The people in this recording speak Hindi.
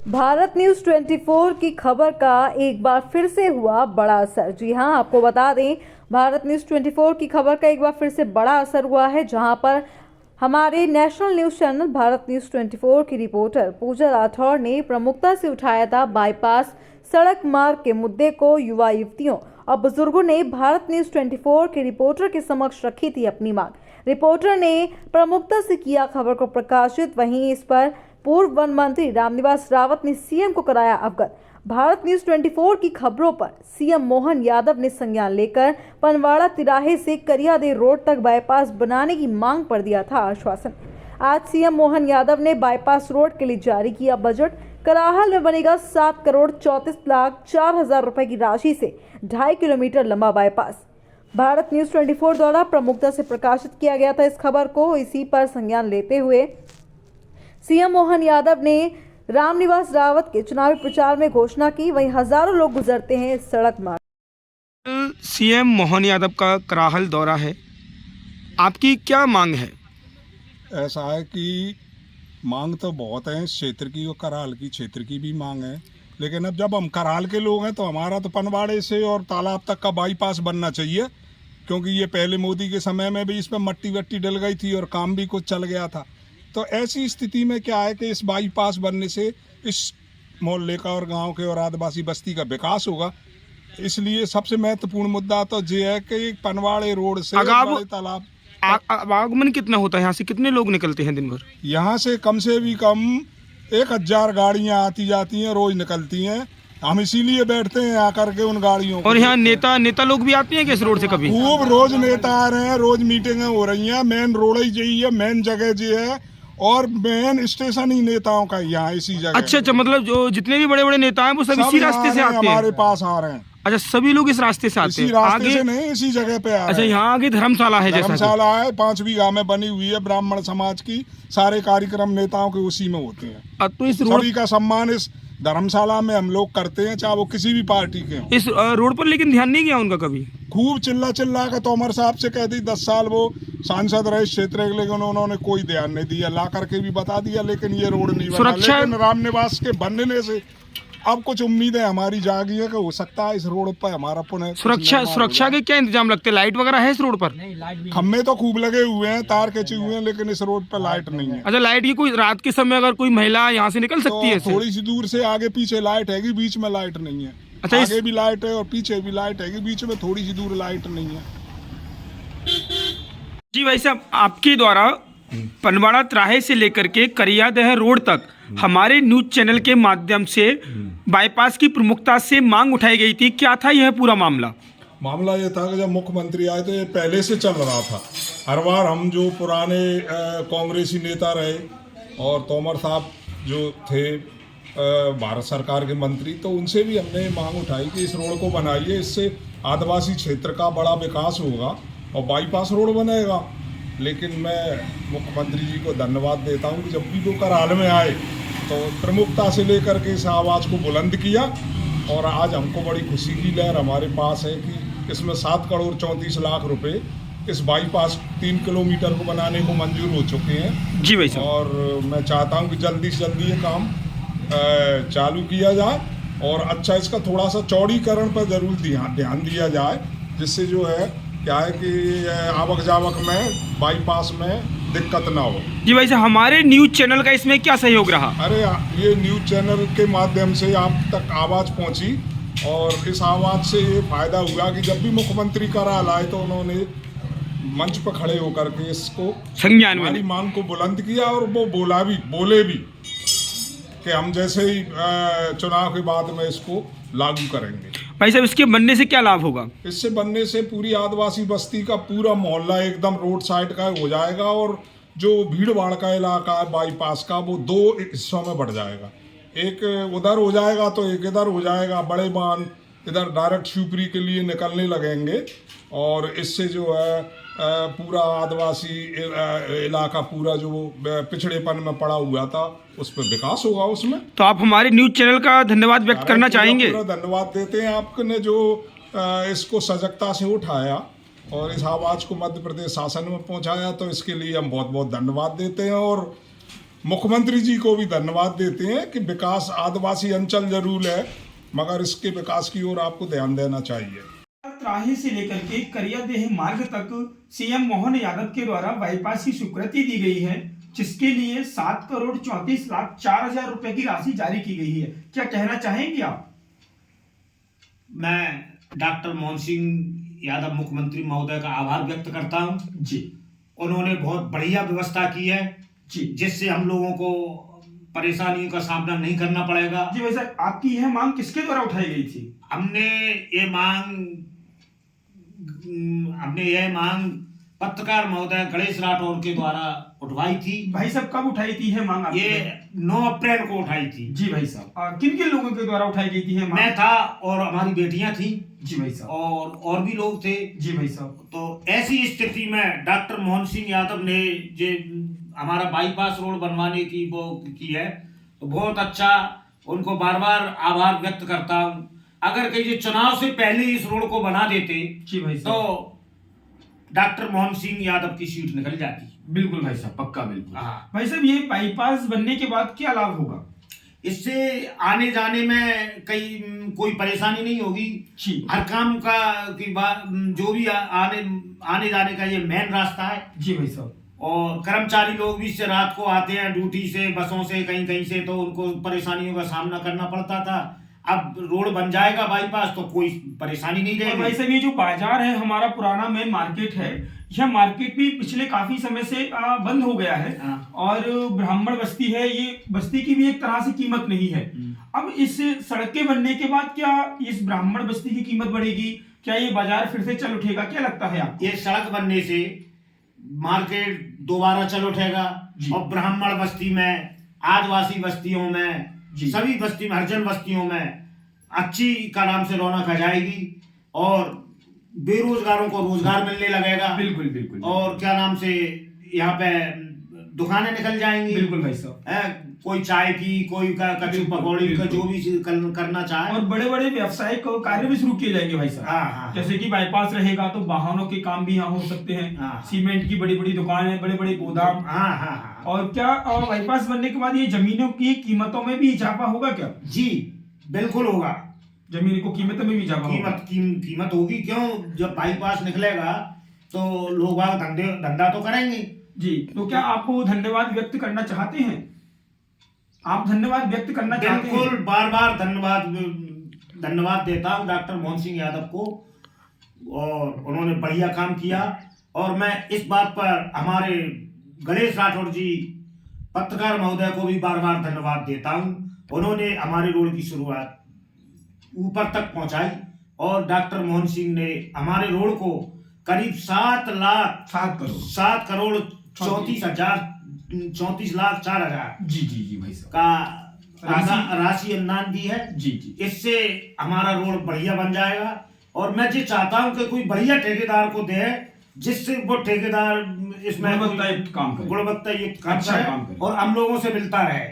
भारत न्यूज 24 की खबर का एक बार फिर से हुआ बड़ा असर। जी हां, आपको बता दें, भारत न्यूज 24 की खबर का एक बार फिर से बड़ा असर हुआ है, जहां पर हमारे national news channel Bharat news 24 की रिपोर्टर पूजा राठौर ने प्रमुखता से उठाया था बाईपास सड़क मार्ग के मुद्दे को। युवा युवतियों और बुजुर्गों ने भारत न्यूज 24 के रिपोर्टर के समक्ष रखी थी अपनी मांग। रिपोर्टर ने प्रमुखता से किया खबर को प्रकाशित। वहीं इस पर पूर्व वन मंत्री रामनिवास रावत ने सीएम को कराया अवगत। भारत न्यूज 24 की खबरों पर सीएम मोहन यादव ने संज्ञान लेकर पनवाड़ा तिराहे से करियादे रोड तक बाईपास बनाने की मांग पर दिया था आश्वासन। आज सीएम मोहन यादव ने बाईपास रोड के लिए जारी किया बजट। कराहल में बनेगा 7,34,04,000 रुपए की राशि से 2.5 किलोमीटर लंबा बाईपास। भारत न्यूज 24 द्वारा प्रमुखता से प्रकाशित किया गया था इस खबर को। इसी पर संज्ञान लेते हुए सीएम मोहन यादव ने रामनिवास रावत के चुनावी प्रचार में घोषणा की। वहीं हजारों लोग गुजरते हैं इस सड़क मार्ग। सीएम मोहन यादव का कराहल दौरा है, आपकी क्या मांग है? ऐसा है कि मांग तो बहुत है इस क्षेत्र की और कराहल की क्षेत्र की भी मांग है, लेकिन अब जब हम कराहल के लोग हैं तो हमारा तो पनवाड़े से और तालाब तक का बाईपास बनना चाहिए, क्योंकि ये पहले मोदी के समय में भी इस पर मट्टी वट्टी डल गई थी और काम भी कुछ चल गया था। तो ऐसी स्थिति में क्या है कि इस बाईपास बनने से इस मोहल्ले का और गांव के और आदिवासी बस्ती का विकास होगा। इसलिए सबसे महत्वपूर्ण मुद्दा तो ये है कि पनवाड़े रोड से बड़े तालाब आवागमन कितना होता है? यहाँ से कितने लोग निकलते हैं दिन भर? यहाँ से कम 1000 गाड़ियाँ आती जाती हैं, रोज निकलती हैं। हम इसीलिए बैठते हैं आकर के उन गाड़ियों को। और यहाँ नेता लोग भी आते हैं कि इस रोड से कभी? खूब रोज नेता आ रहे हैं, रोज मीटिंगें हो रही हैं। मेन रोड ही यही है, मेन जगह जी है और मेन स्टेशन ही नेताओं का यहाँ इसी जगह। अच्छा, मतलब जो जितने भी बड़े बड़े नेता हैं वो सब इसी रास्ते से आते हैं? हमारे पास आ रहे हैं। अच्छा, सभी लोग इस रास्ते से आते हैं? आगे से नहीं, इसी जगह पे आ रहे हैं। अच्छा, यहाँ आगे धर्मशाला है? धर्मशाला है, 5 बीघा में बनी हुई है, ब्राह्मण समाज की। सारे कार्यक्रम नेताओं के उसी में होते हैं। तो इस सभी का सम्मान इस धर्मशाला में हम लोग करते हैं, चाहे वो किसी भी पार्टी के हों। इस रोड पर लेकिन ध्यान नहीं किया उनका कभी? खूब चिल्ला के तोमर साहब से कह दी, 10 साल वो सांसद रहे इस क्षेत्र के, लेकिन उन्होंने कोई ध्यान नहीं दिया। ला करके भी बता दिया, लेकिन ये रोड नहीं बना। लेकिन रामनिवास के बनने से अब कुछ उम्मीदें हमारी जागी है कि हो सकता है इस रोड पर हमारा पुनः सुरक्षा के क्या इंतजाम लगते हैं? लाइट वगैरह है इस रोड पर? खम्भे तो खूब लगे हुए हैं, तार खींचे हुए हैं, लेकिन इस रोड पर लाइट नहीं है। अच्छा, लाइट की कोई रात के समय अगर कोई महिला यहाँ से निकल सकती है? थोड़ी सी दूर से आगे पीछे लाइट है, बीच में लाइट नहीं है। अच्छा, आगे भी लाइट है और पीछे भी लाइट है, बीच में थोड़ी सी दूर लाइट नहीं है। जी भाई साहब, आपके द्वारा पनवाड़ा तिराहे से लेकर के करियादह रोड तक हमारे न्यूज चैनल के माध्यम से बाईपास की प्रमुखता से मांग उठाई गई थी। क्या था यह पूरा मामला? मामला ये था कि जब मुख्यमंत्री आए तो ये पहले से चल रहा था। हर बार हम जो पुराने कांग्रेसी नेता रहे और तोमर साहब जो थे भारत सरकार के मंत्री, तो उनसे भी हमने मांग उठाई कि इस रोड को बनाइए, इससे आदिवासी क्षेत्र का बड़ा विकास होगा और बाईपास रोड बनेगा। लेकिन मैं मुख्यमंत्री जी को धन्यवाद देता हूं कि जब भी वो कराहल में आए तो प्रमुखता से लेकर के इस आवाज़ को बुलंद किया और आज हमको बड़ी खुशी की लहर हमारे पास है कि इसमें 7,34,00,000 रुपए इस बाईपास 3 किलोमीटर को बनाने को मंजूर हो चुके हैं। जी भाई साहब, और मैं चाहता हूं कि जल्दी से जल्दी ये काम चालू किया जाए और अच्छा इसका थोड़ा सा चौड़ीकरण पर जरूर ध्यान दिया जाए, जिससे जो है क्या है कि आवक जावक में बाईपास में दिक्कत ना हो। जी भाई साहब, हमारे न्यूज चैनल का इसमें क्या सहयोग रहा? अरे ये न्यूज चैनल के माध्यम से आप तक आवाज़ पहुंची और इस आवाज़ से ये फायदा हुआ कि जब भी मुख्यमंत्री कराहल आए तो उन्होंने मंच पर खड़े होकर के इसको संज्ञान में मांग को बुलंद किया और वो बोले भी कि हम जैसे ही चुनाव के बाद में इसको लागू करेंगे। भाई साहब, इसके बनने से क्या लाभ होगा? इससे बनने से पूरी आदिवासी बस्ती का पूरा मोहल्ला एकदम रोड साइड का हो जाएगा और जो भीड़ भाड़ का इलाका है बाईपास का, वो 2 हिस्सों में बढ़ जाएगा। एक उधर हो जाएगा तो एक इधर हो जाएगा। बड़े बांध इधर डायरेक्ट शिवपुरी के लिए निकलने लगेंगे और इससे जो है पूरा आदिवासी इलाका पूरा जो पिछड़ेपन में पड़ा हुआ था उस पर विकास होगा उसमें। तो आप हमारे न्यूज चैनल का धन्यवाद व्यक्त करना चाहेंगे? पूरा धन्यवाद देते हैं आपने जो इसको सजगता से उठाया और इस आवाज़ को मध्य प्रदेश शासन में पहुंचाया, तो इसके लिए हम बहुत बहुत धन्यवाद देते हैं। और मुख्यमंत्री जी को भी धन्यवाद देते हैं कि विकास आदिवासी अंचल जरूर है, मगर इसके विकास की ओर आपको ध्यान देना चाहिए। त्राही से लेकर के करियादेह मार्ग तक सीएम मोहन यादव के द्वारा बाईपास की स्वीकृति दी गई है, जिसके लिए 7,34,04,000 रुपए की राशि जारी की गई है। क्या कहना चाहेंगे आप? मैं डॉक्टर मोहन सिंह यादव मुख्यमंत्री महोदय का आभार व्यक्त करता हूं जी, उन्होंने बहुत बढ़िया व्यवस्था की है जी, जिससे हम लोगों को परेशानियों का सामना नहीं करना पड़ेगा। जी भाई साहब, आपकी यह मांग किसके द्वारा उठाई गई थी? हमने ये मांग पत्रकार महोदय गणेश राठौर के द्वारा उठवाई थी। भाई साहब, कब उठाई थी यह मांग आपने? ये 9 अप्रैल को उठाई थी। जी भाई साहब, किन किन लोगों के द्वारा उठाई गई थी यह मांग? मैं था और हमारी बेटियां थी। जी भाई साहब। और भी लोग थे। जी भाई साहब। तो ऐसी स्थिति में डॉक्टर मोहन सिंह यादव ने जो हमारा बाईपास रोड बनवाने की वो की है, तो बहुत अच्छा, उनको बार बार आभार व्यक्त करता हूँ। अगर कहीं चुनाव से पहले इस रोड को बना देते जी भाई साहब, तो डॉक्टर मोहन सिंह यादव की सीट निकल जाती। बिल्कुल भाई साहब, पक्का बिल्कुल। हाँ। भाई साहब, ये बाईपास बनने के बाद क्या लाभ होगा? इससे आने जाने में कोई परेशानी नहीं होगी। जी, हर काम का की बात जो भी आने जाने का ये मेन रास्ता है। जी भाई साहब। और कर्मचारी लोग भी इससे रात को आते हैं ड्यूटी से, बसों से, कहीं कहीं से, तो उनको परेशानियों का सामना करना पड़ता था। अब रोड बन जाएगा बाईपास तो कोई परेशानी नहीं और भाई रहेगी। साहब, ये जो बाजार है हमारा पुराना मेन मार्केट है, यह मार्केट भी पिछले काफी समय से बंद हो गया है। हाँ। और ब्राह्मण बस्ती है, ये बस्ती की भी एक तरह से कीमत नहीं है। अब इस सड़कें बनने के बाद क्या इस ब्राह्मण बस्ती की कीमत बढ़ेगी? क्या ये बाजार फिर से चल उठेगा? क्या लगता है आपको? ये सड़क बनने से मार्केट दोबारा चल उठेगा और ब्राह्मण बस्ती में, आदिवासी बस्तियों में, सभी बस्ती में, हरिजन बस्तियों में अच्छी का नाम से रौनक आ जाएगी और बेरोजगारों को रोजगार मिलने लगेगा। बिल्कुल बिल्कुल। और क्या नाम से यहाँ पे दुकानें निकल जाएंगी। बिल्कुल भाई साहब। कोई चाय की, कोई कचू पकौड़ी का, जो भी करना चाहे। और बड़े बड़े व्यावसायिक कार्य भी शुरू किए जाएंगे भाई साहब। हाँ। जैसे कि बाईपास रहेगा तो वाहनों के काम भी यहाँ हो सकते हैं। हाँ। सीमेंट की बड़ी बड़ी दुकानें, बड़े बड़े गोदाम। हाँ। और क्या बाईपास बनने के बाद ये जमीनों की कीमतों में भी इजाफा होगा क्या? जी बिल्कुल होगा। जमीन को कीमत में भी इजाफा होगा। कीमत होगी। क्यों? जब बाईपास निकलेगा तो लोग धंधा तो करेंगे। जी, तो क्या आप धन्यवाद व्यक्त करना चाहते हैं? आप धन्यवाद व्यक्त करना चाहते हैं? बिल्कुल, बार बार धन्यवाद देता हूँ डॉक्टर मोहन सिंह यादव को, और उन्होंने बढ़िया काम किया। और मैं इस बात पर हमारे गणेश राठौर जी पत्रकार महोदय को भी बार बार धन्यवाद देता हूँ। उन्होंने हमारे रोड की शुरुआत ऊपर तक पहुंचाई और डॉक्टर मोहन सिंह ने हमारे रोड को करीब 7 करोड़ 34,04,000 जी भाई साहब का राशि अनुदान दी है। जी। इससे हमारा रोड बढ़िया बन जाएगा। और मैं ये चाहता हूं कि कोई बढ़िया ठेकेदार को दे, जिससे वो ठेकेदार इसमें गुणवत्तायुक्त काम करे, गुणवत्तायुक्त अच्छा काम करे और हम लोगों से मिलता रहे।